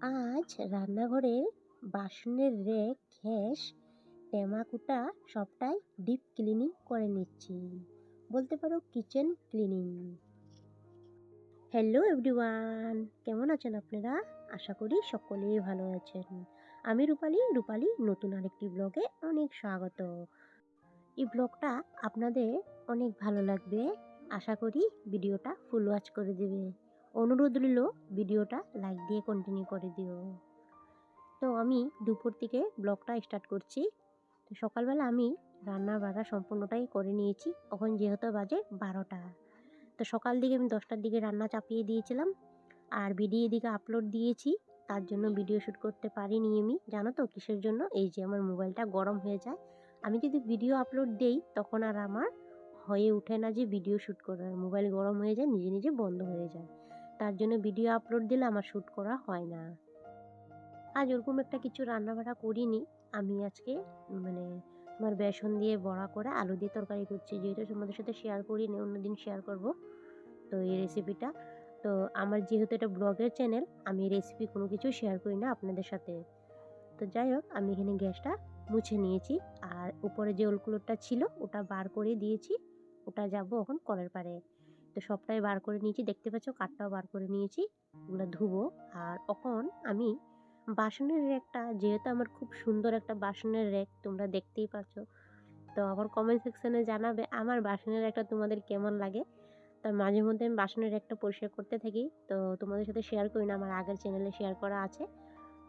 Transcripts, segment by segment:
আজ রান্নাঘরে বাসনের রেক, গ্যাস, টেমাকুটা সবটাই ডিপ ক্লিনিং করে নিচ্ছি। বলতে পারো কিচেন ক্লিনিং। হ্যালো এভরিওয়ান, কেমন আছেন আপনারা? আশা করি সকলেই ভালো আছেন। আমি রূপালী নতুন আরেকটি ব্লগে অনেক স্বাগত। এই ব্লগটা আপনাদের অনেক ভালো লাগবে। আশা করি ভিডিওটা ফুল ওয়াচ করে দেবে। অনুরোধ রইল ভিডিওটা লাইক দিয়ে কন্টিনিউ করে দিও। তো আমি দুপুর থেকে ব্লগটা স্টার্ট করছি। তো সকালবেলা আমি রান্না বাড়া সম্পূর্ণটাই করে নিয়েছি। এখন যেহেতু বাজে 12টা। তো সকাল দিকে আমি 10টার দিকে রান্না চাপিয়ে দিয়েছিলাম। আর ভিডিও এদিকে আপলোড দিয়েছি। তার জন্য ভিডিও শ্যুট করতে পারিনি আমি। জানো তো কিসের জন্য? এই যে আমার মোবাইলটা গরম হয়ে যায়। আমি যদি ভিডিও আপলোড দেই তখন আর আমার হয়ে ওঠে না যে ভিডিও শ্যুট করার। মোবাইল গরম হয়ে যায়, নিজে নিজে বন্ধ হয়ে যায়। তার জন্য ভিডিও আপলোড দিলে আমার শ্যুট করা হয় না। আজ ওরকম একটা কিছু রান্নাবাড়া করিনি। আমি আজকে মানে তোমার বেসন দিয়ে বড়া করে আলু দিয়ে তরকারি করছি। যেহেতু তোমাদের সাথে শেয়ার করিনি, অন্যদিন শেয়ার করব। তো এই রেসিপিটা, তো আমার যেহেতু এটা ব্লগের চ্যানেল, আমি রেসিপি কোনো কিছু শেয়ার করি না আপনাদের সাথে। তো যাই হোক, আমি এখানে গ্যাসটা মুছে নিয়েছি। আর উপরে যে ওলকুলোটা ছিল ওটা বার করে দিয়েছি। ওটা যাব এখন কলের পাড়ে। তো সবটাই বার করে নিয়েছি, দেখতে পাচ্ছ কাঠটাও বার করে নিয়েছি। ওগুলো ধুবো। আর এখন আমি বাসনের র্যাকটা, যেহেতু আমার খুব সুন্দর একটা বাসনের র্যাক তোমরা দেখতেই পাচ্ছ, তো আমার কমেন্ট সেকশনে জানাবে আমার বাসনের র্যাকটা তোমাদের কেমন লাগে। তো মাঝে মধ্যে আমি বাসনের র্যাকটা পরিষ্কার করতে থাকি। তো তোমাদের সাথে শেয়ার করি না, আমার আগের চ্যানেলে শেয়ার করা আছে।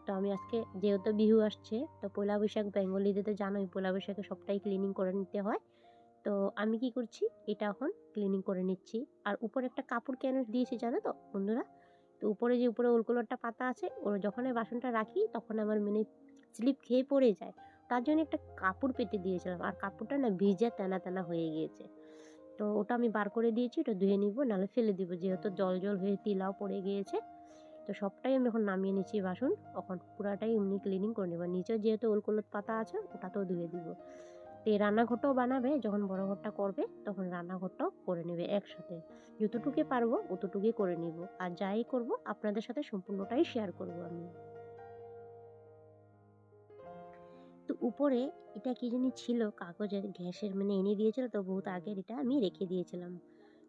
তো আমি আজকে যেহেতু বিহু আসছে, তো পয়লা বৈশাখ বেঙ্গলিদের তো জানোই, পয়লা বৈশাখে সবটাই ক্লিনিং করে নিতে হয়। তো আমি কি করছি, এটা এখন ক্লিনিং করে নিচ্ছি। আর উপরে একটা কাপড় কেন দিয়েছি জানো তো বন্ধুরা? তো উপরে যে উপরে ওলকলরটা পাতা আছে, ওর যখন এই বাসনটা রাখি তখন আমার মানে স্লিপ খেয়ে পড়ে যায়। তার জন্য একটা কাপড় পেতে দিয়েছিলাম। আর কাপড়টা না ভিজে তেনা তেনা হয়ে গিয়েছে। তো ওটা আমি বার করে দিয়েছি, ওটা ধুয়ে নিব, নাহলে ফেলে দিব, যেহেতু জল জল হয়ে তিলাও পড়ে গিয়েছে। তো সবটাই আমি এখন নামিয়ে নিচ্ছি বাসন। এখন পুরাটাই এমনি ক্লিনিং করে নেব। নিচে যেহেতু ওলকলর পাতা আছে ওটাতেও ধুয়ে দিব। তো এই রান্নাঘরটাও বানাবে, যখন বড় ঘরটা করবে তখন রান্নাঘরটাও করে নেবে একসাথে। যতটুকু পারবো অতটুকুই করে নিব। আর যাই করব আপনাদের সাথে সম্পূর্ণটাই শেয়ার করব আমি। তো উপরে এটা কি জানি ছিল, কাগজের, গ্যাসের মানে এনে দিয়েছিল তো বহুত আগের, এটা আমি রেখে দিয়েছিলাম।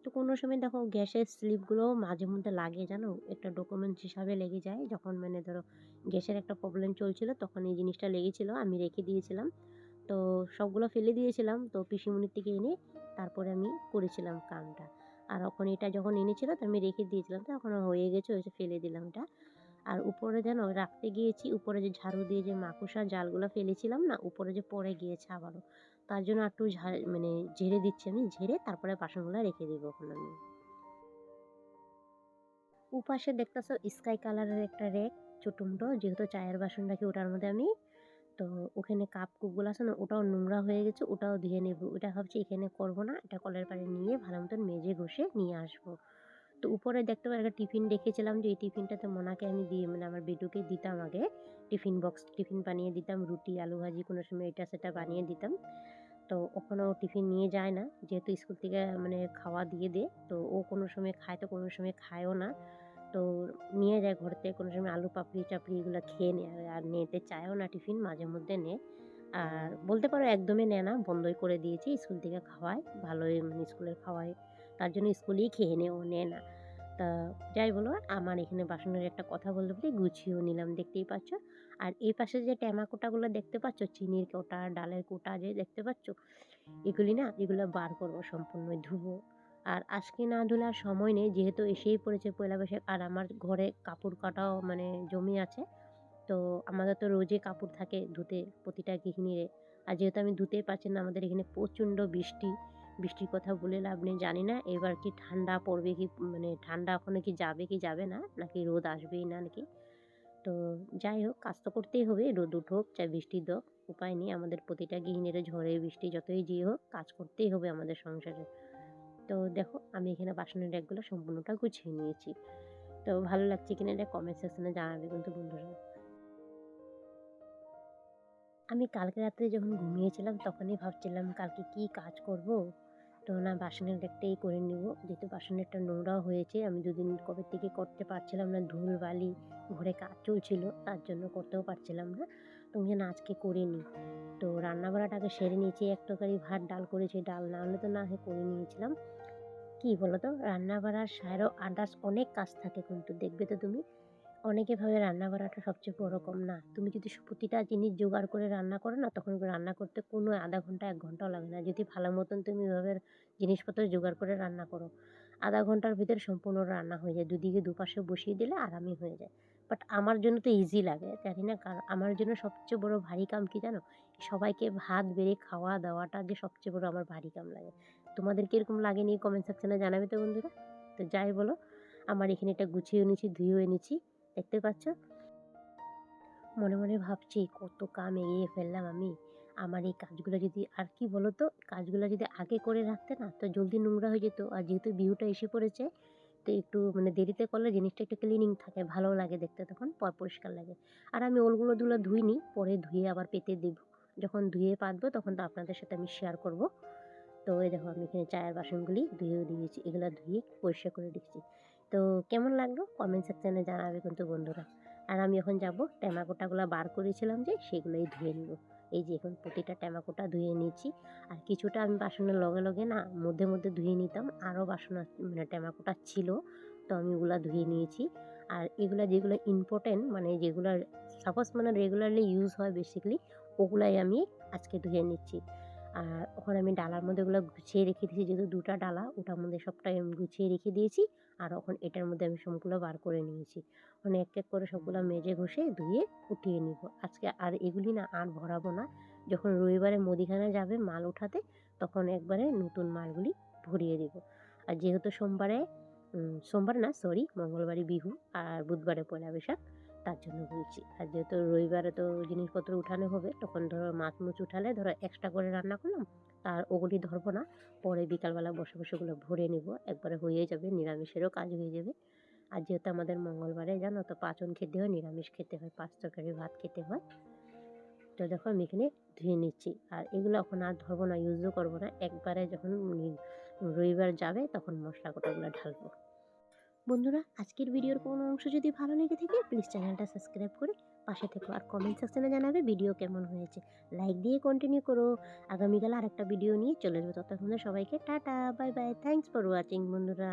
তো কোনো সময় দেখো গ্যাসের স্লিপগুলোও মাঝে মধ্যে লাগে, জানো, একটা ডকুমেন্টস হিসাবে লেগে যায়। যখন মানে ধরো গ্যাসের একটা প্রবলেম চলছিল তখন এই জিনিসটা লেগেছিল, আমি রেখে দিয়েছিলাম। তো সবগুলো ফেলে দিয়েছিলাম, তো পিসিমণির থেকে এনে তারপরে আমি করেছিলাম কামটা। আর এখন এটা যখন এনেছিল তো আমি রেখে দিয়েছিলাম, তো এখন হয়ে গেছে, ওই যে ফেলে দিলাম এটা। আর উপরে যেন রাখতে গিয়েছি, উপরে যে ঝাড়ু দিয়ে যে মাকড়সার জালগুলো ফেলেছিলাম না, উপরে যে পড়ে গিয়েছে আবারও। তার জন্য একটু মানে ঝেড়ে দিচ্ছি আমি, ঝেড়ে তারপরে বাসনগুলো রেখে দেবো এখন আমি। ওপাশে দেখতেছো স্কাই কালারের একটা রেক, ছোট মোটো, যেহেতু চায়ের বাসন রাখি ওটার মধ্যে আমি। তো ওখানে কাপ কুপগুলো আছে না, ওটাও নোংরা হয়ে গেছে, ওটাও ধুয়ে নেব। ওটা ভাবছি এখানে করব না, এটা কলের পাড়ে নিয়ে ভালো মতন মেজে ঘষে নিয়ে আসবো। তো উপরে দেখতে পাই একটা টিফিন রেখেছিলাম, যে এই টিফিনটাতে মোনাকে আমি দিয়ে মানে আমার বেডুকে দিতাম আগে। টিফিন বক্স, টিফিন বানিয়ে দিতাম, রুটি আলু ভাজি কোনো সময় এটা সেটা বানিয়ে দিতাম। তো ওখানেও টিফিন নিয়ে যায় না, যেহেতু স্কুল থেকে মানে খাওয়া দিয়ে দে। তো ও কোনো সময় খায়, তো কোনো সময় খায়ও না। তো নিয়ে যায় ঘর থেকে, কোনো সময় আলু পাপড়ি টাপড়ি এগুলো খেয়ে নেয়। আর নিতে চায়ও না টিফিন, মাঝে মধ্যে নেয়। আর বলতে পারো একদমই নেয় না, বন্ধই করে দিয়েছি। স্কুল থেকে খাওয়ায় ভালোই, মানে স্কুলের খাওয়ায়, তার জন্য স্কুলেই খেয়ে নেয়, ও নেয় না। তা যাই বলো, আমার এখানে বাসনের একটা কথা বলতে বলে গুছিয়েও নিলাম, দেখতেই পাচ্ছ। আর এই পাশে যে টেমা কোটাগুলো দেখতে পাচ্ছ, চিনির কোটা, ডালের কোটা যে দেখতে পাচ্ছ, এগুলি না, এগুলো বার করবো, সম্পূর্ণ ধুবো। আর আজকে না ধুলে আর সময় নেই, যেহেতু এসেই পড়েছে পয়লা বৈশাখ। আর আমার ঘরে কাপড় কাটাও মানে জমি আছে। তো আমাদের তো রোজই কাপড় থাকে ধুতে, প্রতিটা গৃহিণীরে। আর যেহেতু আমি ধুতেই পারছি না, আমাদের এখানে প্রচণ্ড বৃষ্টি। বৃষ্টির কথা বলে লাভ নেই, জানি না এবার কি ঠান্ডা পড়বে, কি মানে ঠান্ডা ওখানে কি যাবে কি যাবে না, নাকি রোদ আসবেই না নাকি। তো যাই হোক, কাজ তো করতেই হবে, রোদ উঠুক চাই বৃষ্টি হোক, উপায় নেই। আমাদের প্রতিটা গৃহিণীর ঝড়ে বৃষ্টি যতই যে হোক, কাজ করতেই হবে আমাদের সংসারে। তো দেখো আমি এখানে বাসনের র্যাকগুলো সম্পূর্ণটা গুছিয়ে নিয়েছি। তো ভালো লাগছে কিনা এটা কমেন্ট সেকশনে জানাবে কিন্তু বন্ধুরা। আমি কালকে রাত্রে যখন ঘুমিয়েছিলাম তখনই ভাবছিলাম কালকে কি কাজ করব। তো না বাসনের একটাই করে নিব, যেহেতু বাসনের একটা নোংরাও হয়েছে। আমি দুদিন কবে থেকে করতে পারছিলাম না, ধুল বালি ঘরে কাজ চলছিল, তার জন্য করতেও পারছিলাম না। তো ওই জন্য আজকে করে নিই। তো রান্না বাড়াটাকে সেরে নিয়েছি, এক তরকারি ভাত ডাল করেছি, ডাল না হলে তো না হয় করে নিয়েছিলাম। কি বলো তো, রান্না বাড়ার সারও আদার্স অনেক কাজ থাকে, কিন্তু দেখবে তো তুমি অনেকে ভাবে রান্না করাটা সবচেয়ে বড় কম। না, তুমি যদি প্রতিটা জিনিস জোগাড় করে রান্না করো না, তখন রান্না করতে কোনো আধা ঘন্টা ১ ঘন্টাও লাগে না। যদি ভালো মতন তুমি এভাবে জিনিসপত্র জোগাড় করে রান্না করো, আধা ঘন্টার ভিতরে সম্পূর্ণ রান্না হয়ে যায়। দুদিকে দুপাশে বসিয়ে দিলে আরামই হয়ে যায়। বাট আমার জন্য তো ইজি লাগে, জানি না কার আমার জন্য সবচেয়ে বড় ভারী কাম কী জানো? সবাইকে ভাত বেড়ে খাওয়া দাওয়াটা যে সবচেয়ে বড় আমার ভারী কাম লাগে। তোমাদের কীরকম লাগে নিয়ে কমেন্ট সেকশনে জানাবে তো বন্ধুরা। তো যাই বলো, আমার এখানে এটা গুছিয়ে এনেছি, ধুয়েও এনেছি, দেখতে পাচ্ছ? মনে মনে ভাবছি কত কাম এগিয়ে ফেললাম আমি। আমার এই কাজগুলো যদি আর কি বলো তো, কাজগুলো যদি আগে করে রাখতে না, তো জলদি নোংরা হয়ে যেত। আর যেহেতু বিহুটা এসে পড়েছে, তো একটু মানে দেরিতে করলে জিনিসটা একটু ক্লিনিং থাকে, ভালো লাগে দেখতে, তখন পরিষ্কার লাগে। আর আমি ওলগুলো দুলো ধুইনি, পরে ধুয়ে আবার পেতে দেব। যখন ধুয়ে পাতবো তখন তো আপনাদের সাথে আমি শেয়ার করব। তো এই দেখো আমি এখানে চায়ের বাসনগুলি ধুয়েও দিয়েছি, এগুলো ধুয়ে পরিষ্কার করে দিচ্ছি। তো কেমন লাগলো কমেন্ট সেকশনে জানাবে কিন্তু বন্ধুরা। আর আমি এখন যাব টেমাকোটাগুলো বার করেছিলাম যে, সেগুলোই ধুয়ে নিব। এই যে এখন প্রতিটা টেমাকোটা ধুয়ে নিয়েছি। আর কিছুটা আমি বাসনের লগে লগে না মধ্যে মধ্যে ধুয়ে নিতাম, আরও বাসন মানে টেমাকোটা ছিল, তো আমি ওগুলা ধুয়ে নিয়েছি। আর এগুলা যেগুলো ইম্পর্টেন্ট, মানে যেগুলো সাপোজ মানে রেগুলারলি ইউজ হয় বেসিক্যালি, ওগুলাই আমি আজকে ধুয়ে নিচ্ছি। আর ওখানে আমি ডালার মধ্যে ওগুলো গুছিয়ে রেখে দিয়েছি, যেহেতু ২ টা ডালা, ওটার মধ্যে সবটাই আমি গুছিয়ে রেখে দিয়েছি। আর এখন এটার মধ্যে আমি সবগুলো বার করে নিয়েছি। মানে এক এক করে সবগুলো মেজে ঘষে ধুয়ে উঠিয়ে নিব আজকে। আর এগুলি না আর ভরাবো না। যখন রবিবারে মুদিখানায় যাবে মাল উঠাতে, তখন একবারে নতুন মালগুলি ভরিয়ে দেব। আর যেহেতু সোমবার না সরি, মঙ্গলবারে বিহু আর বুধবারে পয়লা বৈশাখ, তার জন্য বলছি। আর যেহেতু রবিবারে তো জিনিসপত্র উঠানো হবে, তখন ধরো মাছ মুছ উঠালে ধরো এক্সট্রা করে রান্না করলাম, তার ওগুলি ধরবো না। পরে বিকালবেলা বসে বসে ওগুলো ভরে নিব, একবারে হয়ে যাবে, নিরামিষেরও কাজ হয়ে যাবে। আর যেহেতু আমাদের মঙ্গলবারে জানো তো পাঁচন খেতে হয়, নিরামিষ খেতে হয়, ৫ তরকারি ভাত খেতে হয়। তো দেখো আমি এখানে ধুয়ে নিচ্ছি। আর এগুলো এখন আর ধরবো না, ইউজও করবো না, একবারে যখন রবিবার যাবে তখন মশলা গোটাগুলো ঢালবো। বন্ধুরা, আজকের ভিডিওর কোনো অংশ যদি ভালো লেগে থাকে, প্লিজ চ্যানেলটা সাবস্ক্রাইব করে পাশে থেকো। আর কমেন্ট সেকশনে জানাবে ভিডিও কেমন হয়েছে। লাইক দিয়ে কন্টিনিউ করো। আগামীকাল আরেকটা ভিডিও নিয়ে চলে আসবো। ততক্ষণে সবাইকে tata, bye bye, thanks for watching বন্ধুরা।